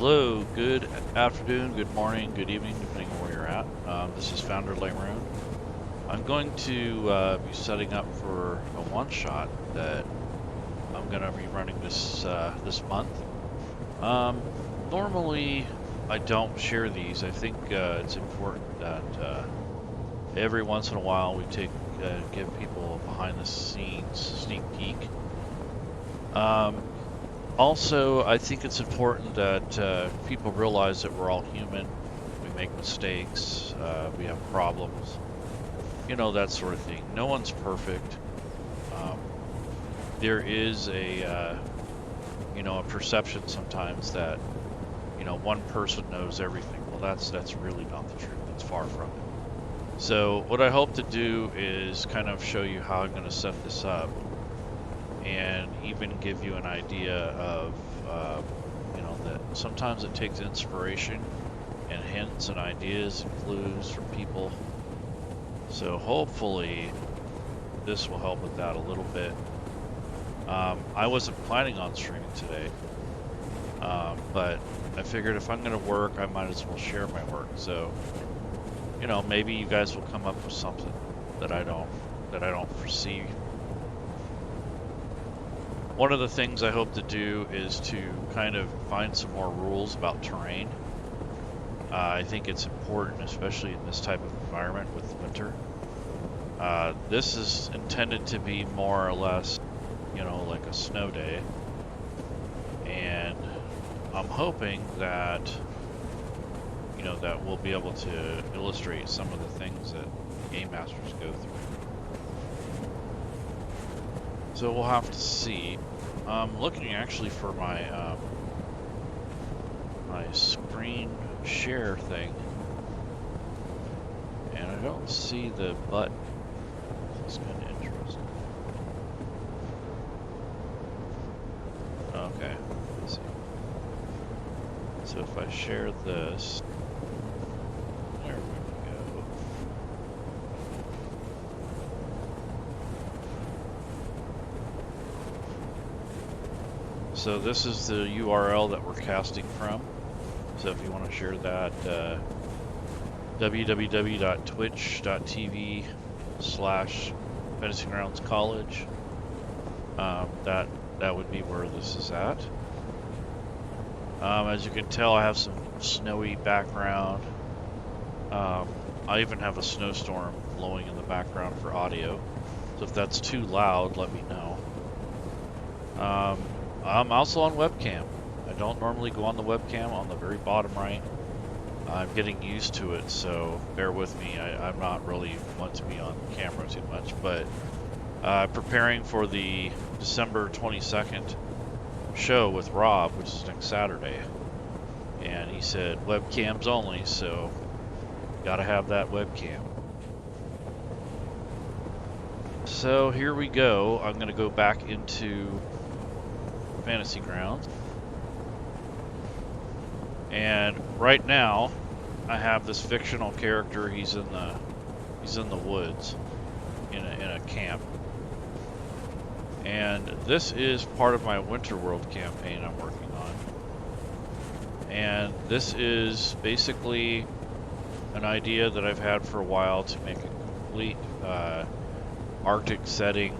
Hello, good afternoon, good morning, good evening, depending on where you're at. This is Founder Laerun. I'm going to be setting up for a one-shot that I'm going to be running this month. Normally, I don't share these. I think it's important that every once in a while we give people a behind-the-scenes sneak peek. Also, I think it's important that people realize that we're all human. We make mistakes, we have problems, that sort of thing. No one's perfect. There is a perception sometimes that, one person knows everything. Well, that's really not the truth. It's far from it. So what I hope to do is kind of show you how I'm going to set this up, and even give you an idea of, that sometimes it takes inspiration and hints and ideas and clues from people. So hopefully this will help with that a little bit. I wasn't planning on streaming today, but I figured if I'm going to work, I might as well share my work. So, maybe you guys will come up with something that I don't foresee. One of the things I hope to do is to kind of find some more rules about terrain. I think it's important, especially in this type of environment with winter. This is intended to be more or less, like a snow day. And I'm hoping that, that we'll be able to illustrate some of the things that game masters go through. So we'll have to see. I'm looking actually for my my screen share thing, and I don't see the button. It's kind of interesting. Okay, let's see. So if I share this, there we go. So this is the URL that we're casting from. So if you want to share that, www.twitch.tv/Fantasy Grounds College. That would be where this is at. As you can tell, I have some snowy background. I even have a snowstorm blowing in the background for audio. So if that's too loud, let me know. I'm also on webcam. I don't normally go on the webcam on the very bottom right. I'm getting used to it, so bear with me. I'm not really want to be on camera too much, but preparing for the December 22nd show with Rob, which is next Saturday. And he said webcams only, so gotta have that webcam. So here we go. I'm gonna go back into Fantasy Grounds, and right now I have this fictional character. He's in the woods in a camp, and this is part of my Winter World campaign I'm working on. And this is basically an idea that I've had for a while to make a complete Arctic setting,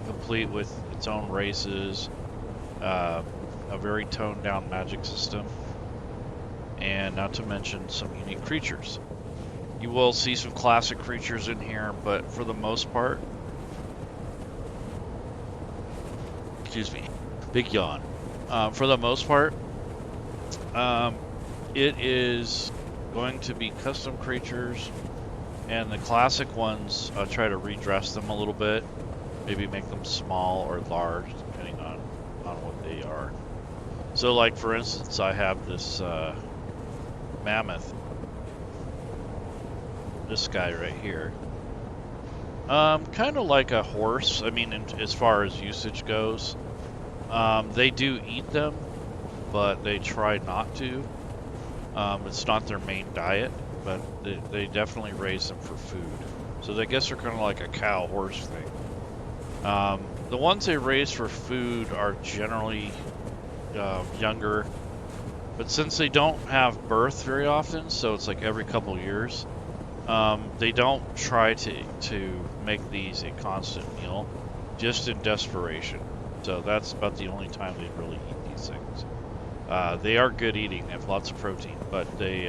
complete with its own races, a very toned down magic system, and not to mention some unique creatures. You will see some classic creatures in here, but for the most part, excuse me, big yawn. For the most part, it is going to be custom creatures, and the classic ones, I'll try to redress them a little bit. Maybe make them small or large, depending on what they are. So, like for instance, I have this mammoth. This guy right here. Kind of like a horse. I mean, as far as usage goes, they do eat them, but they try not to. It's not their main diet, but they definitely raise them for food. So I guess they're kind of like a cow-horse thing. The ones they raise for food are generally younger. But since they don't have birth very often, so it's like every couple years, they don't try to make these a constant meal, just in desperation. So that's about the only time they really eat these things. They are good eating. They have lots of protein, but they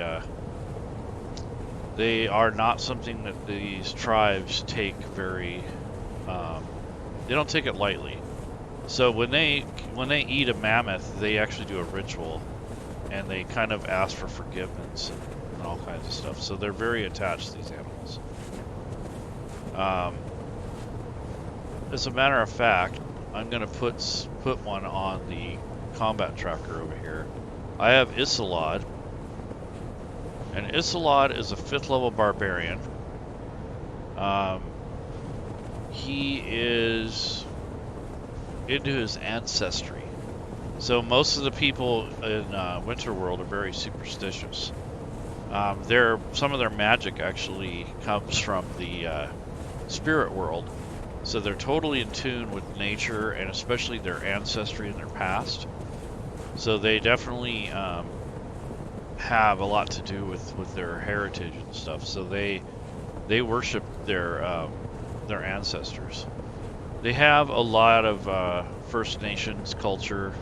are not something that these tribes take very. They don't take it lightly. So when they eat a mammoth, they actually do a ritual, and they kind of ask for forgiveness and all kinds of stuff. So they're very attached to these animals. As a matter of fact, I'm gonna put one on the combat tracker over here. I have Isolod, and Isolod is a 5th level barbarian. He is into his ancestry. So most of the people in Winterworld are very superstitious. Some of their magic actually comes from the spirit world. So they're totally in tune with nature, and especially their ancestry and their past. So they definitely have a lot to do with their heritage and stuff. So they worship their ancestors. They have a lot of First Nations culture,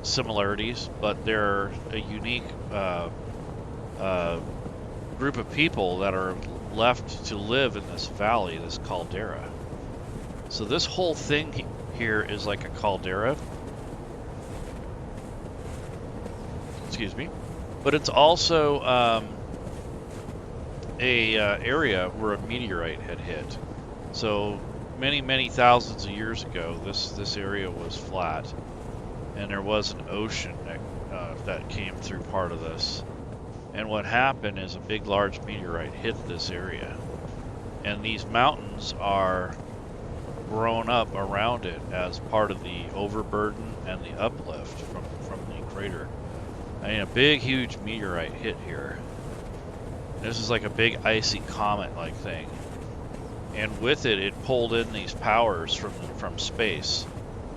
similarities, but they're a unique group of people that are left to live in this valley, this caldera. So this whole thing here is like a caldera. Excuse me. But it's also a area where a meteorite had hit. So many thousands of years ago, this area was flat, and there was an ocean that came through part of this. And what happened is a big, large meteorite hit this area, and these mountains are grown up around it as part of the overburden and the uplift from the crater. I mean, a big, huge meteorite hit here. This is like a big icy comet-like thing, and with it, it pulled in these powers from space,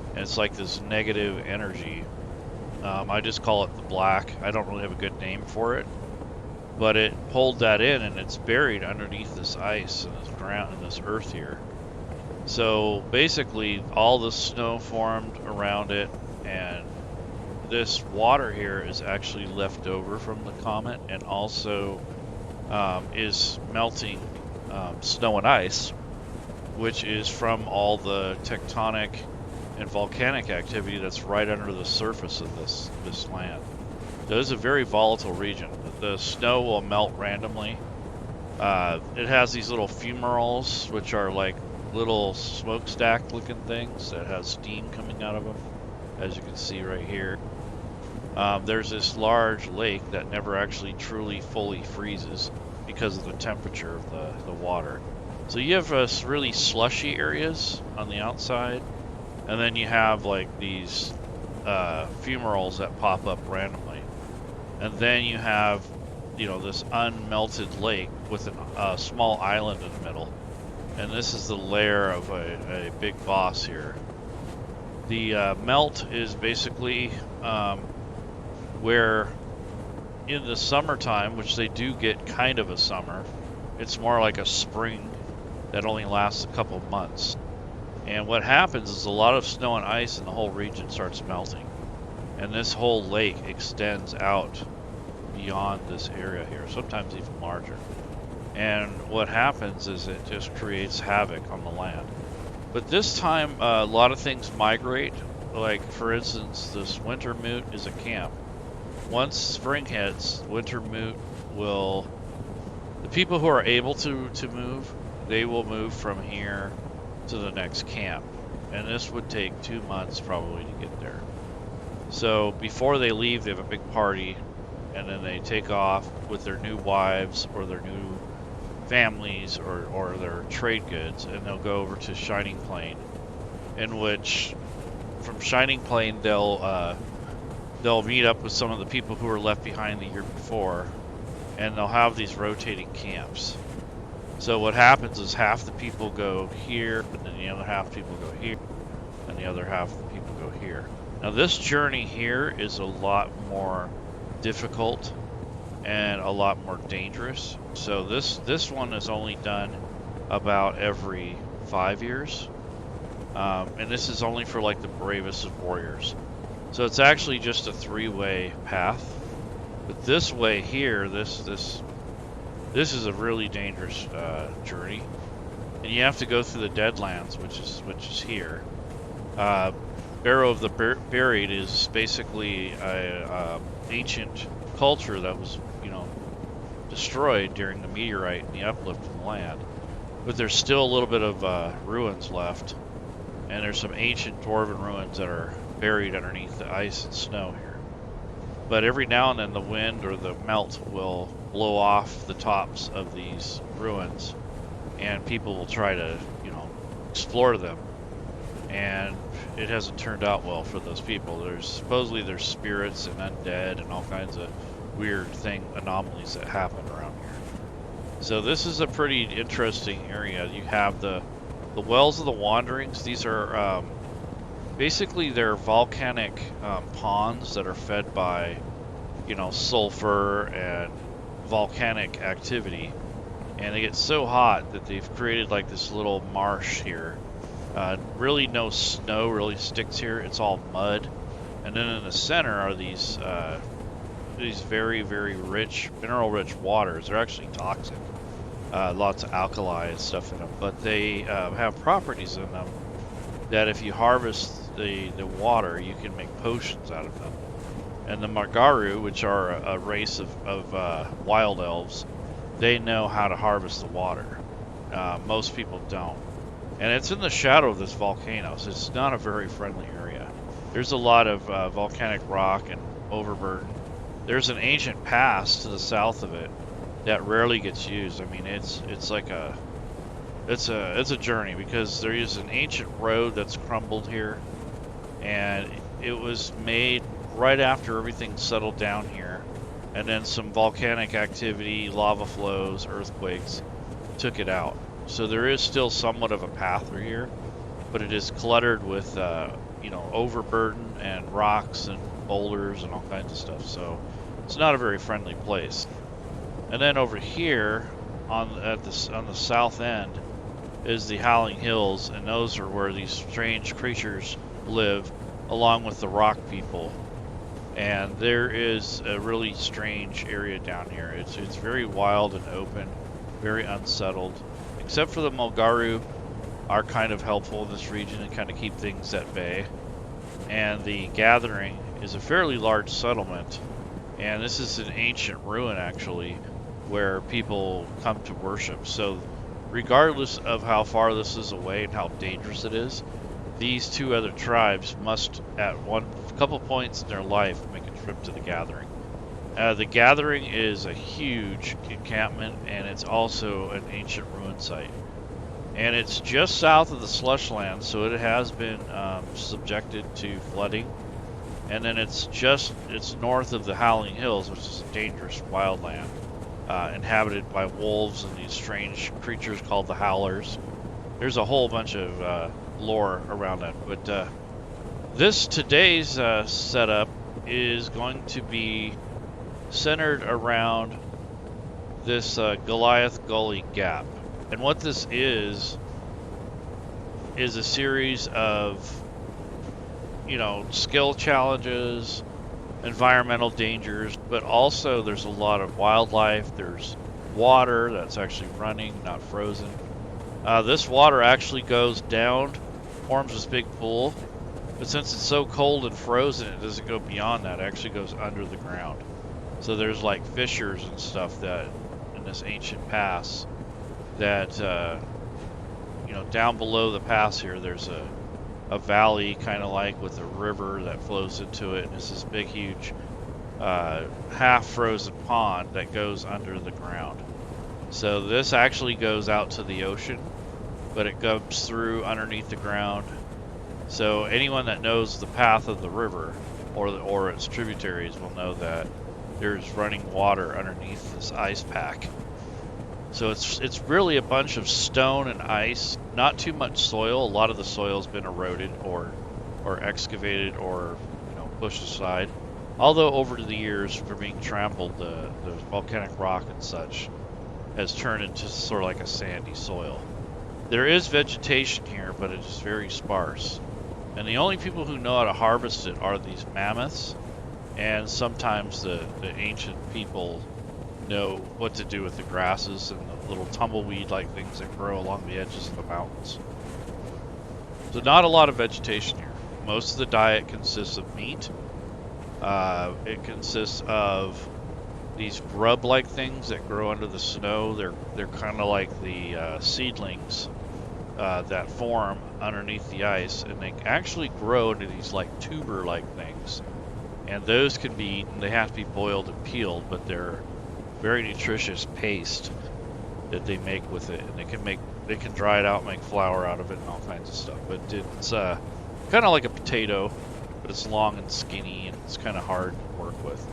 and it's like this negative energy. I just call it the black. I don't really have a good name for it, but it pulled that in, and it's buried underneath this ice and this ground and this earth here. So basically, all the snow formed around it, and this water here is actually left over from the comet, and also is melting snow and ice, which is from all the tectonic and volcanic activity that's right under the surface of this land. So it's a very volatile region. The snow will melt randomly. It has these little fumaroles, which are like little smokestack looking things that has steam coming out of them, as you can see right here. There's this large lake that never actually truly fully freezes because of the temperature of the water. So you have really slushy areas on the outside, and then you have like these fumaroles that pop up randomly. And then you have, this unmelted lake with a small island in the middle. And this is the lair of a big boss here. The melt is basically where in the summertime, which they do get kind of a summer, it's more like a spring that only lasts a couple months. And what happens is a lot of snow and ice in the whole region starts melting. And this whole lake extends out beyond this area here, sometimes even larger. And what happens is it just creates havoc on the land. But this time, a lot of things migrate. Like, for instance, this winter moot is a camp. Once spring hits, winter moot will... The people who are able to move, they will move from here to the next camp. And this would take 2 months probably to get there. So before they leave, they have a big party, and then they take off with their new wives or their new families or their trade goods, and they'll go over to Shining Plain, in which from Shining Plain they'll meet up with some of the people who were left behind the year before, and they'll have these rotating camps. So what happens is half the people go here, and then the other half the people go here, and the other half the people go here. Now this journey here is a lot more difficult and a lot more dangerous. So this one is only done about every 5 years. And this is only for like the bravest of warriors. So it's actually just a 3-way path. But this way here, this is a really dangerous journey, and you have to go through the Deadlands, which is here. Barrow of the Buried is basically a ancient culture that was, destroyed during the meteorite and the uplift of the land. But there's still a little bit of ruins left, and there's some ancient dwarven ruins that are buried underneath the ice and snow here. But every now and then the wind or the melt will blow off the tops of these ruins, and people will try to, explore them. And it hasn't turned out well for those people. Supposedly there's spirits and undead and all kinds of weird anomalies that happen around here. So this is a pretty interesting area. You have the Wells of the Wanderings. These are basically they're volcanic ponds that are fed by, sulfur and volcanic activity, and they get so hot that they've created like this little marsh here. Really no snow really sticks here. It's all mud, and then in the center are these very, very rich, mineral-rich waters. They're actually toxic. Lots of alkali and stuff in them, but they have properties in them that if you harvest the water, you can make potions out of them. And the Margaru, which are a race of wild elves, they know how to harvest the water. Most people don't. And it's in the shadow of this volcano, so it's not a very friendly area. There's a lot of volcanic rock and overburden. There's an ancient pass to the south of it that rarely gets used. I mean, it's a journey, because there is an ancient road that's crumbled here, and it was made right after everything settled down here, and then some volcanic activity, lava flows, earthquakes took it out. So there is still somewhat of a path through here, but it is cluttered with overburden and rocks and boulders and all kinds of stuff. So it's not a very friendly place. And then over here on the south end is the Howling Hills, and those are where these strange creatures live, along with the rock people. And there is a really strange area down here. It's very wild and open, very unsettled. Except for the Mulgaru are kind of helpful in this region and kind of keep things at bay. And the Gathering is a fairly large settlement, and this is an ancient ruin actually, where people come to worship. So regardless of how far this is away and how dangerous it is, these two other tribes must at a couple points in their life make a trip to the Gathering. The Gathering is a huge encampment, and it's also an ancient ruin site. And it's just south of the Slushland, so it has been subjected to flooding. And then it's north of the Howling Hills, which is a dangerous wildland, inhabited by wolves and these strange creatures called the Howlers. There's a whole bunch of lore around that. But today's setup is going to be centered around this Goliath Gully Gap. And what this is a series of, skill challenges, environmental dangers, but also there's a lot of wildlife. There's water that's actually running, not frozen. This water actually goes down, forms this big pool, but since it's so cold and frozen, it doesn't go beyond that. It actually goes under the ground. So there's like fissures and stuff that in this ancient pass that, down below the pass here, there's a valley kind of like with a river that flows into it. And it's this big, huge, half frozen pond that goes under the ground. So this actually goes out to the ocean, but it goes through underneath the ground. So anyone that knows the path of the river or its tributaries will know that there's running water underneath this ice pack. So it's really a bunch of stone and ice, not too much soil. A lot of the soil's been eroded or or excavated or, you know, pushed aside. Although over the years, for being trampled, the volcanic rock and such has turned into sort of like a sandy soil. There is vegetation here, but it is very sparse. And the only people who know how to harvest it are these mammoths, and sometimes the ancient people know what to do with the grasses and the little tumbleweed-like things that grow along the edges of the mountains. So not a lot of vegetation here. Most of the diet consists of meat. It consists of these grub-like things that grow under the snow. They're kind of like the seedlings that form underneath the ice, and they actually grow into these like tuber-like things. And those can be eaten. They have to be boiled and peeled, but they're very nutritious paste that they make with it, and they can dry it out, make flour out of it, and all kinds of stuff. But it's kind of like a potato, but it's long and skinny, and it's kind of hard to work with.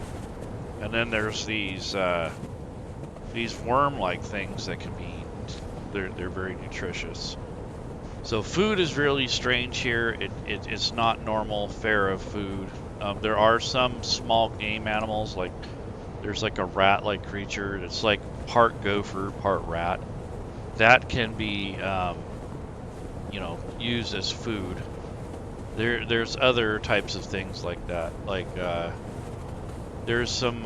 And then there's these worm-like things that can be eaten. They're very nutritious. So food is really strange here. It's not normal fare of food. There are some small game animals, like there's like a rat-like creature. It's like part gopher, part rat. That can be, you know, used as food. There's other types of things like that. Like there's some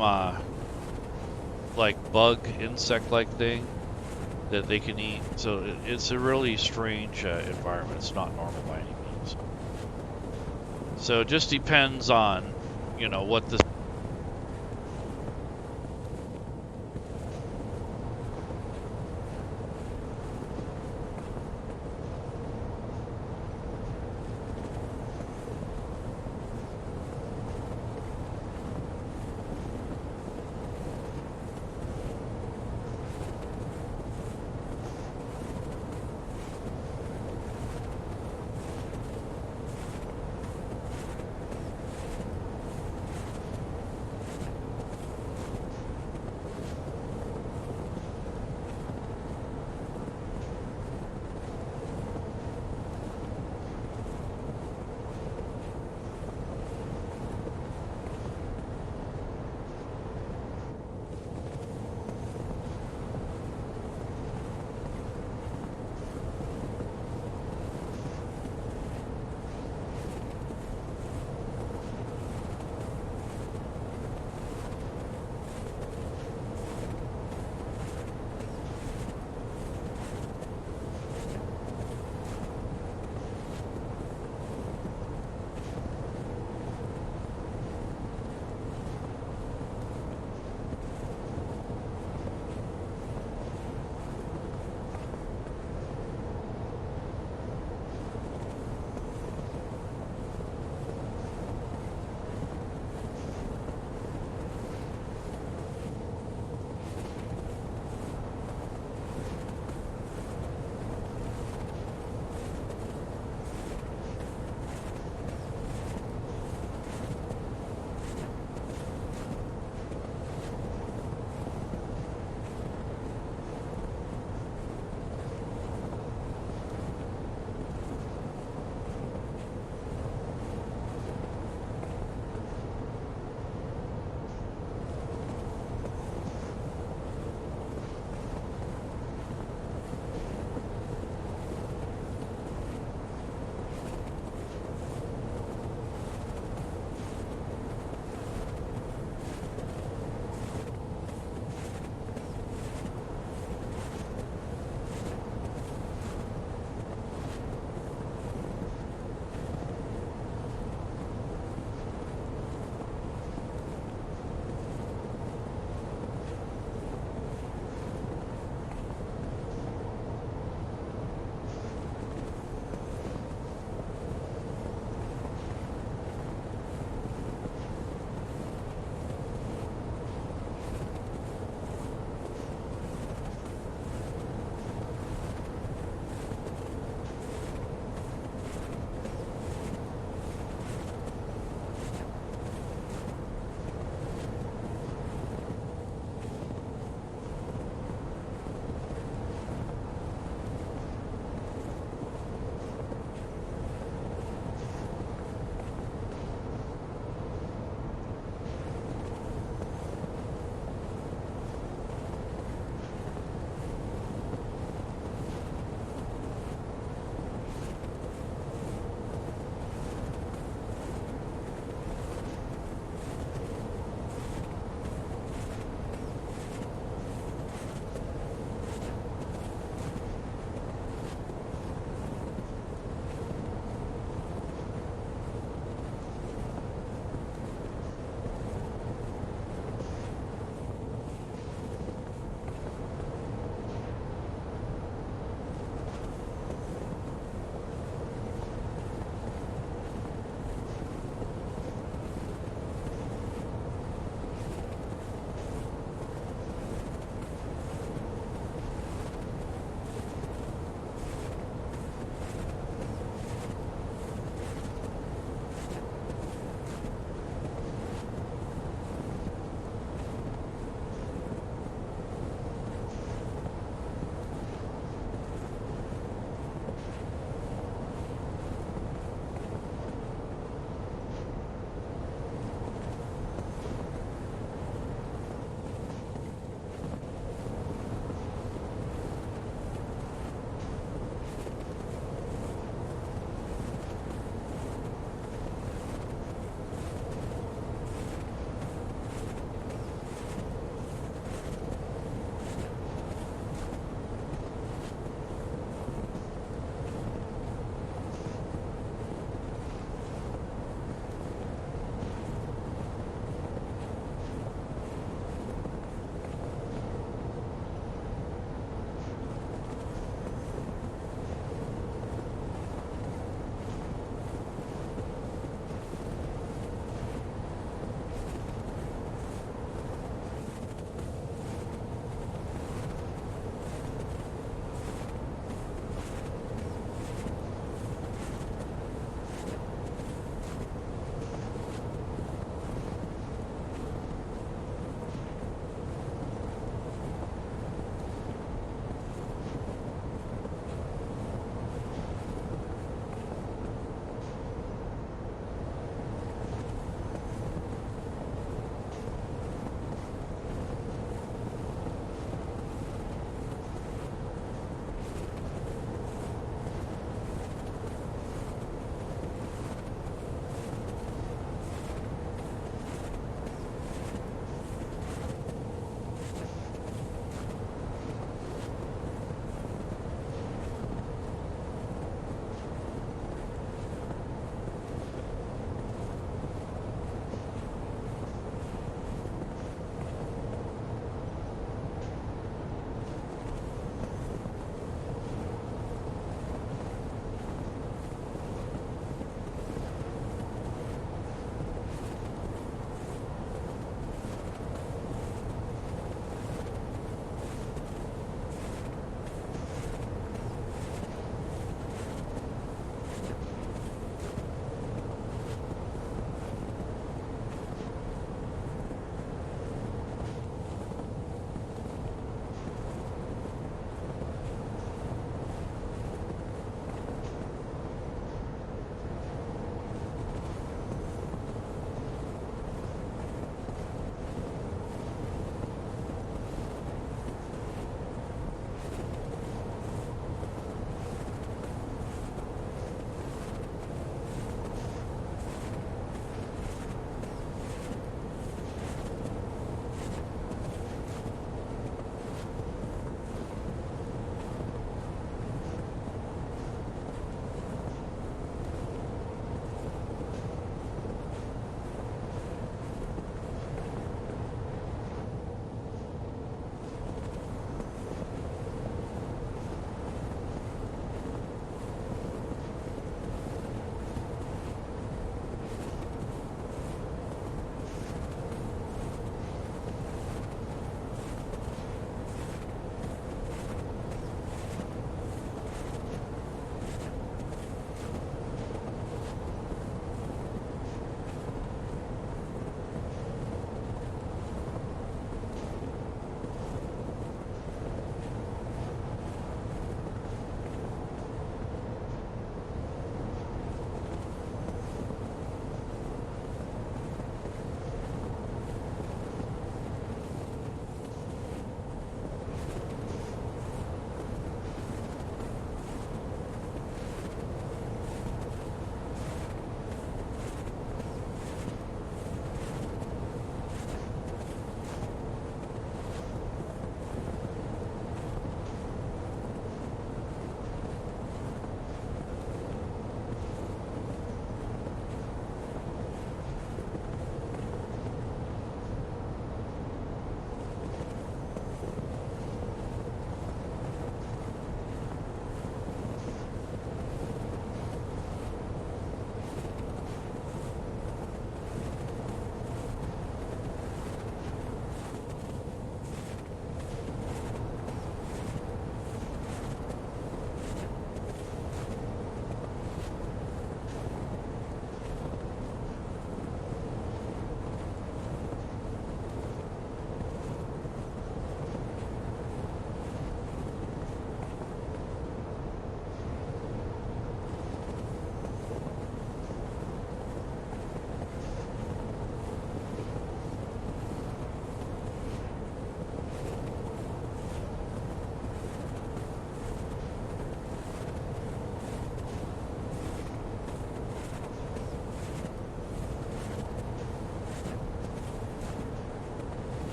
like bug insect-like thing that they can eat. So it's a really strange environment. It's not normal by any means. So it just depends on, you know, what the